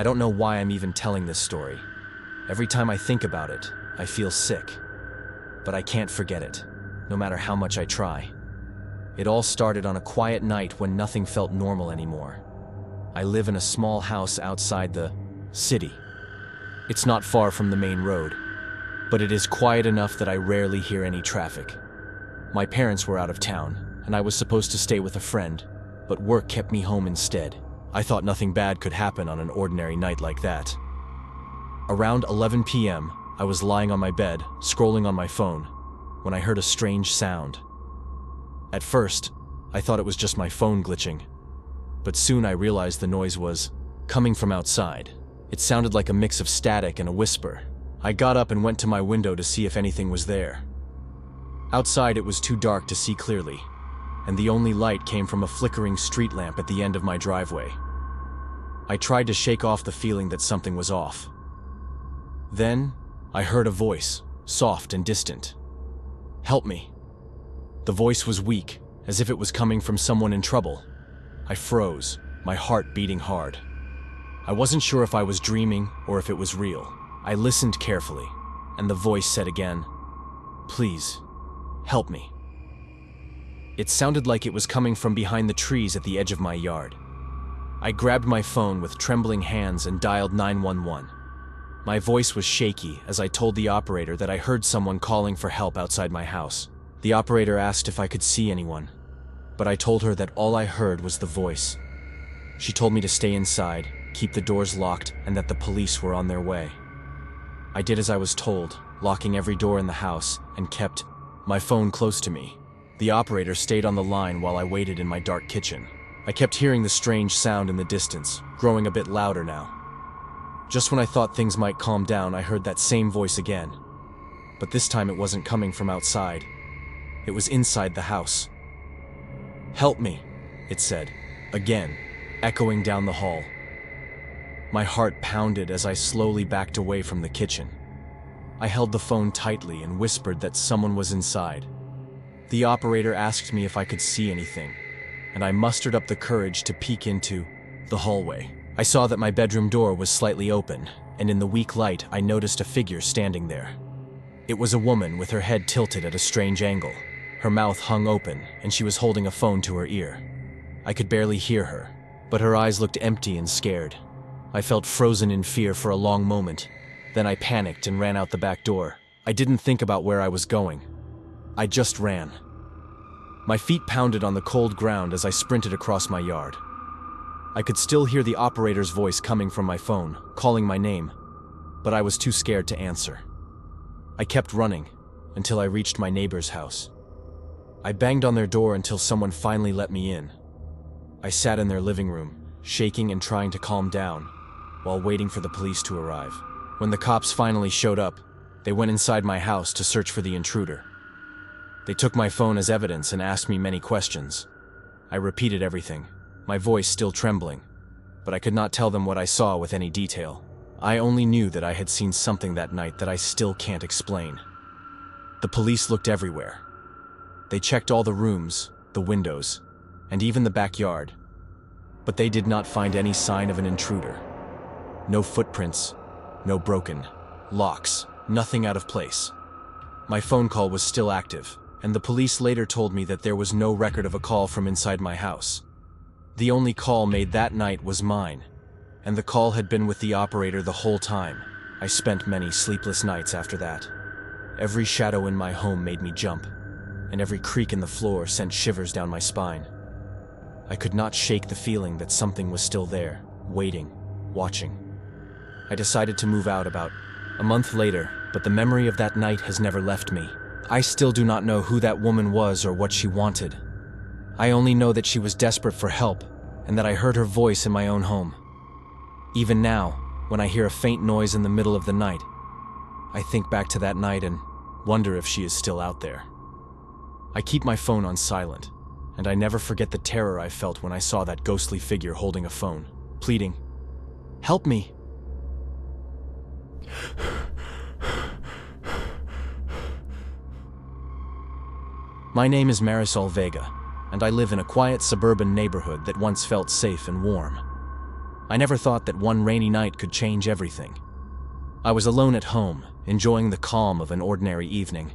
I don't know why I'm even telling this story. Every time I think about it, I feel sick. But I can't forget it, no matter how much I try. It all started on a quiet night when nothing felt normal anymore. I live in a small house outside the city. It's not far from the main road, but it is quiet enough that I rarely hear any traffic. My parents were out of town, and I was supposed to stay with a friend, but work kept me home instead. I thought nothing bad could happen on an ordinary night like that. Around 11 p.m., I was lying on my bed, scrolling on my phone, when I heard a strange sound. At first, I thought it was just my phone glitching, but soon I realized the noise was coming from outside. It sounded like a mix of static and a whisper. I got up and went to my window to see if anything was there. Outside, it was too dark to see clearly, and the only light came from a flickering street lamp at the end of my driveway. I tried to shake off the feeling that something was off. Then, I heard a voice, soft and distant. "Help me." The voice was weak, as if it was coming from someone in trouble. I froze, my heart beating hard. I wasn't sure if I was dreaming or if it was real. I listened carefully, and the voice said again, "Please, help me." It sounded like it was coming from behind the trees at the edge of my yard. I grabbed my phone with trembling hands and dialed 911. My voice was shaky as I told the operator that I heard someone calling for help outside my house. The operator asked if I could see anyone, but I told her that all I heard was the voice. She told me to stay inside, keep the doors locked, and that the police were on their way. I did as I was told, locking every door in the house, and kept my phone close to me. The operator stayed on the line while I waited in my dark kitchen. I kept hearing the strange sound in the distance, growing a bit louder now. Just when I thought things might calm down, I heard that same voice again. But this time it wasn't coming from outside. It was inside the house. "Help me," it said, again, echoing down the hall. My heart pounded as I slowly backed away from the kitchen. I held the phone tightly and whispered that someone was inside. The operator asked me if I could see anything, and I mustered up the courage to peek into the hallway. I saw that my bedroom door was slightly open, and in the weak light I noticed a figure standing there. It was a woman with her head tilted at a strange angle. Her mouth hung open, and she was holding a phone to her ear. I could barely hear her, but her eyes looked empty and scared. I felt frozen in fear for a long moment. Then I panicked and ran out the back door. I didn't think about where I was going. I just ran. My feet pounded on the cold ground as I sprinted across my yard. I could still hear the operator's voice coming from my phone, calling my name, but I was too scared to answer. I kept running until I reached my neighbor's house. I banged on their door until someone finally let me in. I sat in their living room, shaking and trying to calm down, while waiting for the police to arrive. When the cops finally showed up, they went inside my house to search for the intruder. They took my phone as evidence and asked me many questions. I repeated everything, my voice still trembling, but I could not tell them what I saw with any detail. I only knew that I had seen something that night that I still can't explain. The police looked everywhere. They checked all the rooms, the windows, and even the backyard, but they did not find any sign of an intruder. No footprints, no broken locks, nothing out of place. My phone call was still active, and the police later told me that there was no record of a call from inside my house. The only call made that night was mine, and the call had been with the operator the whole time. I spent many sleepless nights after that. Every shadow in my home made me jump, and every creak in the floor sent shivers down my spine. I could not shake the feeling that something was still there, waiting, watching. I decided to move out about a month later, but the memory of that night has never left me. I still do not know who that woman was or what she wanted. I only know that she was desperate for help, and that I heard her voice in my own home. Even now, when I hear a faint noise in the middle of the night, I think back to that night and wonder if she is still out there. I keep my phone on silent, and I never forget the terror I felt when I saw that ghostly figure holding a phone, pleading, "Help me!" My name is Marisol Vega, and I live in a quiet suburban neighborhood that once felt safe and warm. I never thought that one rainy night could change everything. I was alone at home, enjoying the calm of an ordinary evening,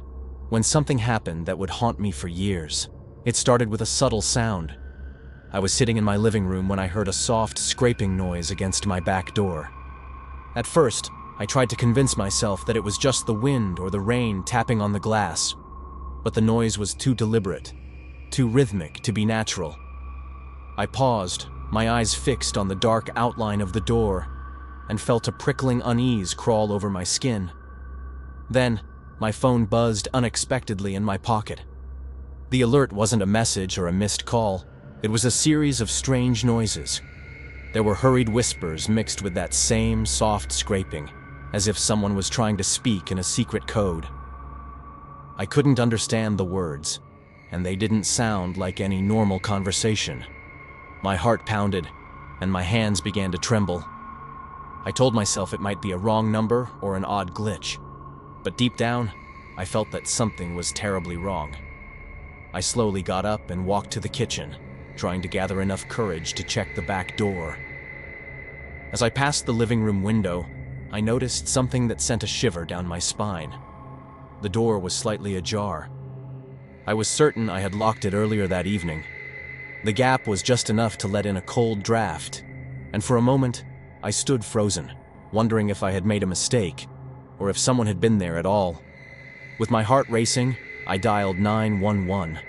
when something happened that would haunt me for years. It started with a subtle sound. I was sitting in my living room when I heard a soft scraping noise against my back door. At first, I tried to convince myself that it was just the wind or the rain tapping on the glass, but the noise was too deliberate, too rhythmic to be natural. I paused, my eyes fixed on the dark outline of the door, and felt a prickling unease crawl over my skin. Then, my phone buzzed unexpectedly in my pocket. The alert wasn't a message or a missed call. It was a series of strange noises. There were hurried whispers mixed with that same soft scraping, as if someone was trying to speak in a secret code. I couldn't understand the words, and they didn't sound like any normal conversation. My heart pounded, and my hands began to tremble. I told myself it might be a wrong number or an odd glitch, but deep down, I felt that something was terribly wrong. I slowly got up and walked to the kitchen, trying to gather enough courage to check the back door. As I passed the living room window, I noticed something that sent a shiver down my spine. The door was slightly ajar. I was certain I had locked it earlier that evening. The gap was just enough to let in a cold draft, and for a moment, I stood frozen, wondering if I had made a mistake, or if someone had been there at all. With my heart racing, I dialed 911.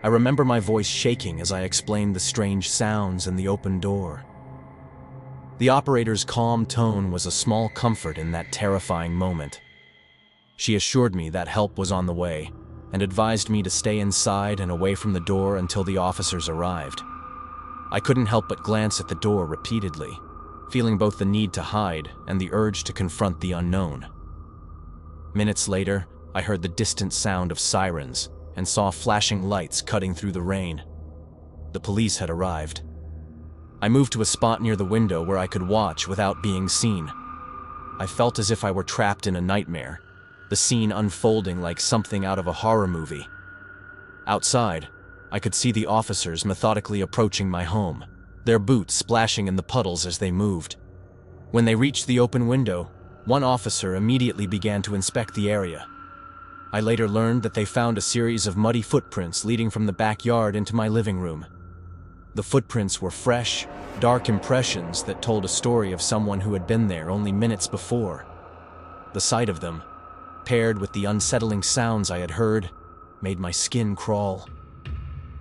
I remember my voice shaking as I explained the strange sounds and the open door. The operator's calm tone was a small comfort in that terrifying moment. She assured me that help was on the way, and advised me to stay inside and away from the door until the officers arrived. I couldn't help but glance at the door repeatedly, feeling both the need to hide and the urge to confront the unknown. Minutes later, I heard the distant sound of sirens and saw flashing lights cutting through the rain. The police had arrived. I moved to a spot near the window where I could watch without being seen. I felt as if I were trapped in a nightmare, the scene unfolding like something out of a horror movie. Outside, I could see the officers methodically approaching my home, their boots splashing in the puddles as they moved. When they reached the open window, one officer immediately began to inspect the area. I later learned that they found a series of muddy footprints leading from the backyard into my living room. The footprints were fresh, dark impressions that told a story of someone who had been there only minutes before. The sight of them, paired with the unsettling sounds I had heard, made my skin crawl.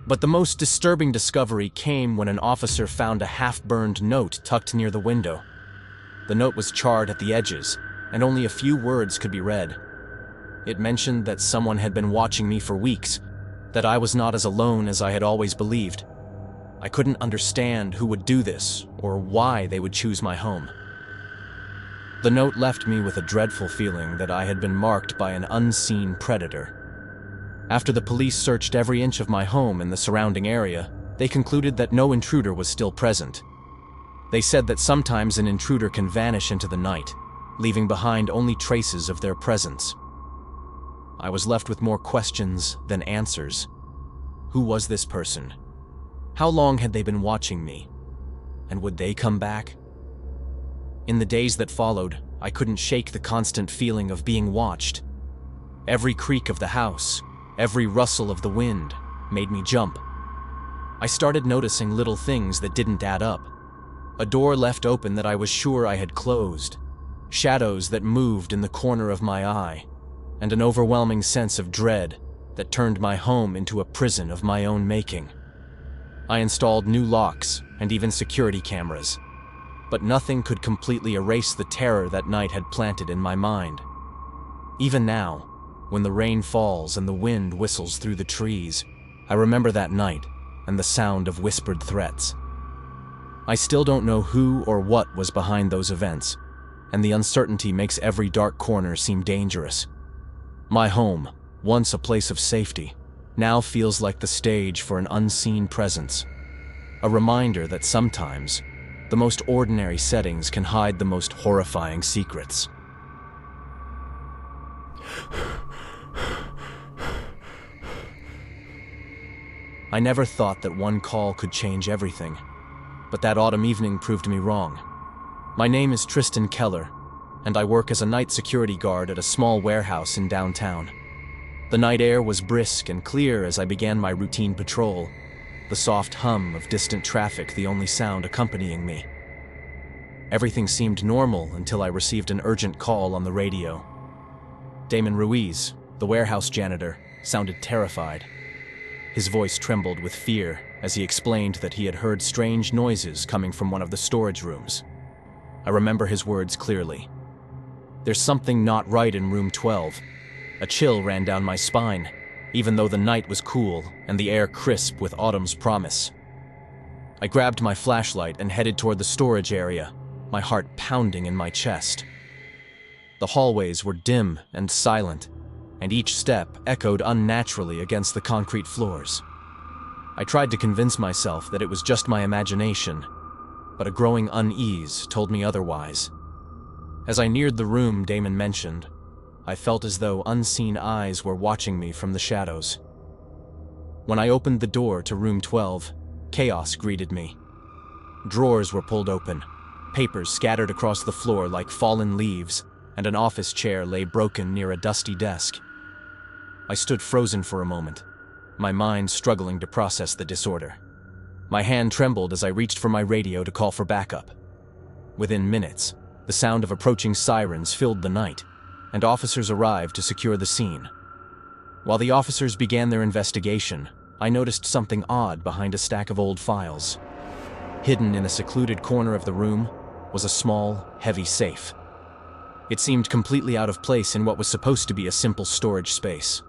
But the most disturbing discovery came when an officer found a half-burned note tucked near the window. The note was charred at the edges, and only a few words could be read. It mentioned that someone had been watching me for weeks, that I was not as alone as I had always believed. I couldn't understand who would do this, or why they would choose my home. The note left me with a dreadful feeling that I had been marked by an unseen predator. After the police searched every inch of my home and the surrounding area, they concluded that no intruder was still present. They said that sometimes an intruder can vanish into the night, leaving behind only traces of their presence. I was left with more questions than answers. Who was this person? How long had they been watching me? And would they come back? In the days that followed, I couldn't shake the constant feeling of being watched. Every creak of the house, every rustle of the wind, made me jump. I started noticing little things that didn't add up. A door left open that I was sure I had closed, shadows that moved in the corner of my eye, and an overwhelming sense of dread that turned my home into a prison of my own making. I installed new locks and even security cameras, but nothing could completely erase the terror that night had planted in my mind. Even now, when the rain falls and the wind whistles through the trees, I remember that night and the sound of whispered threats. I still don't know who or what was behind those events, and the uncertainty makes every dark corner seem dangerous. My home, once a place of safety, now feels like the stage for an unseen presence. A reminder that sometimes, the most ordinary settings can hide the most horrifying secrets. I never thought that one call could change everything. But that autumn evening proved me wrong. My name is Tristan Keller, and I work as a night security guard at a small warehouse in downtown. The night air was brisk and clear as I began my routine patrol, the soft hum of distant traffic the only sound accompanying me. Everything seemed normal until I received an urgent call on the radio. Damon Ruiz, the warehouse janitor, sounded terrified. His voice trembled with fear as he explained that he had heard strange noises coming from one of the storage rooms. I remember his words clearly. "There's something not right in room 12. A chill ran down my spine, even though the night was cool and the air crisp with autumn's promise. I grabbed my flashlight and headed toward the storage area, my heart pounding in my chest. The hallways were dim and silent, and each step echoed unnaturally against the concrete floors. I tried to convince myself that it was just my imagination, but a growing unease told me otherwise. As I neared the room Damon mentioned, I felt as though unseen eyes were watching me from the shadows. When I opened the door to room 12, chaos greeted me. Drawers were pulled open, papers scattered across the floor like fallen leaves, and an office chair lay broken near a dusty desk. I stood frozen for a moment, my mind struggling to process the disorder. My hand trembled as I reached for my radio to call for backup. Within minutes, the sound of approaching sirens filled the night, and officers arrived to secure the scene. While the officers began their investigation, I noticed something odd behind a stack of old files. Hidden in a secluded corner of the room was a small, heavy safe. It seemed completely out of place in what was supposed to be a simple storage space.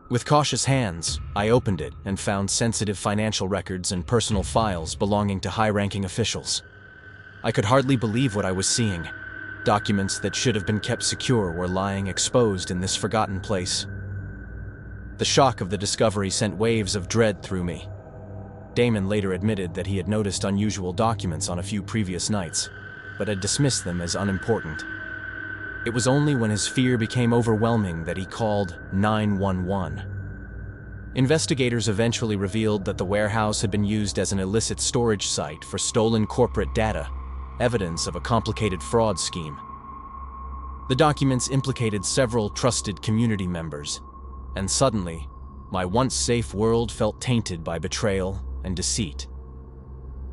With cautious hands, I opened it and found sensitive financial records and personal files belonging to high-ranking officials. I could hardly believe what I was seeing. Documents that should have been kept secure were lying exposed in this forgotten place. The shock of the discovery sent waves of dread through me. Damon later admitted that he had noticed unusual documents on a few previous nights, but had dismissed them as unimportant. It was only when his fear became overwhelming that he called 911. Investigators eventually revealed that the warehouse had been used as an illicit storage site for stolen corporate data, evidence of a complicated fraud scheme. The documents implicated several trusted community members, and suddenly, my once safe world felt tainted by betrayal and deceit.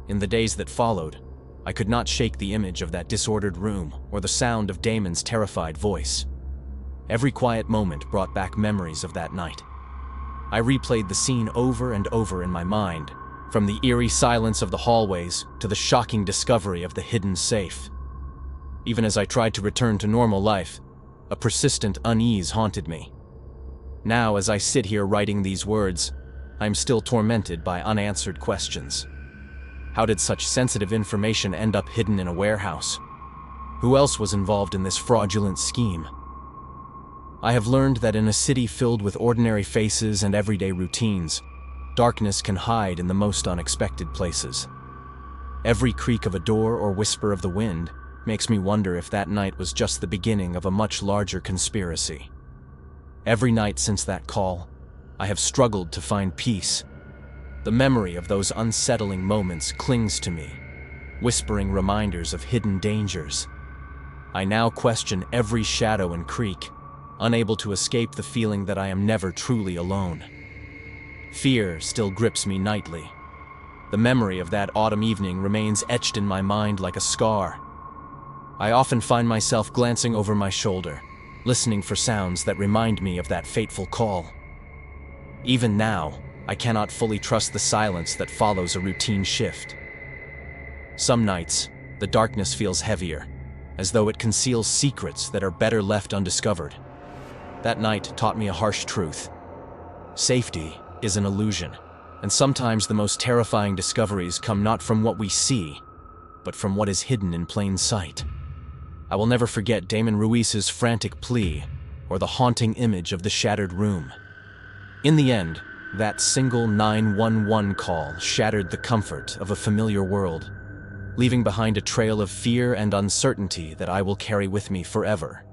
In the days that followed, I could not shake the image of that disordered room or the sound of Damon's terrified voice. Every quiet moment brought back memories of that night. I replayed the scene over and over in my mind, from the eerie silence of the hallways to the shocking discovery of the hidden safe. Even as I tried to return to normal life, a persistent unease haunted me. Now, as I sit here writing these words, I am still tormented by unanswered questions. How did such sensitive information end up hidden in a warehouse? Who else was involved in this fraudulent scheme? I have learned that in a city filled with ordinary faces and everyday routines, darkness can hide in the most unexpected places. Every creak of a door or whisper of the wind makes me wonder if that night was just the beginning of a much larger conspiracy. Every night since that call, I have struggled to find peace. The memory of those unsettling moments clings to me, whispering reminders of hidden dangers. I now question every shadow and creak, unable to escape the feeling that I am never truly alone. Fear still grips me nightly. The memory of that autumn evening remains etched in my mind like a scar. I often find myself glancing over my shoulder, listening for sounds that remind me of that fateful call. Even now, I cannot fully trust the silence that follows a routine shift. Some nights, the darkness feels heavier, as though it conceals secrets that are better left undiscovered. That night taught me a harsh truth. Safety is an illusion, and sometimes the most terrifying discoveries come not from what we see, but from what is hidden in plain sight. I will never forget Damon Ruiz's frantic plea, or the haunting image of the shattered room. In the end, that single 911 call shattered the comfort of a familiar world, leaving behind a trail of fear and uncertainty that I will carry with me forever.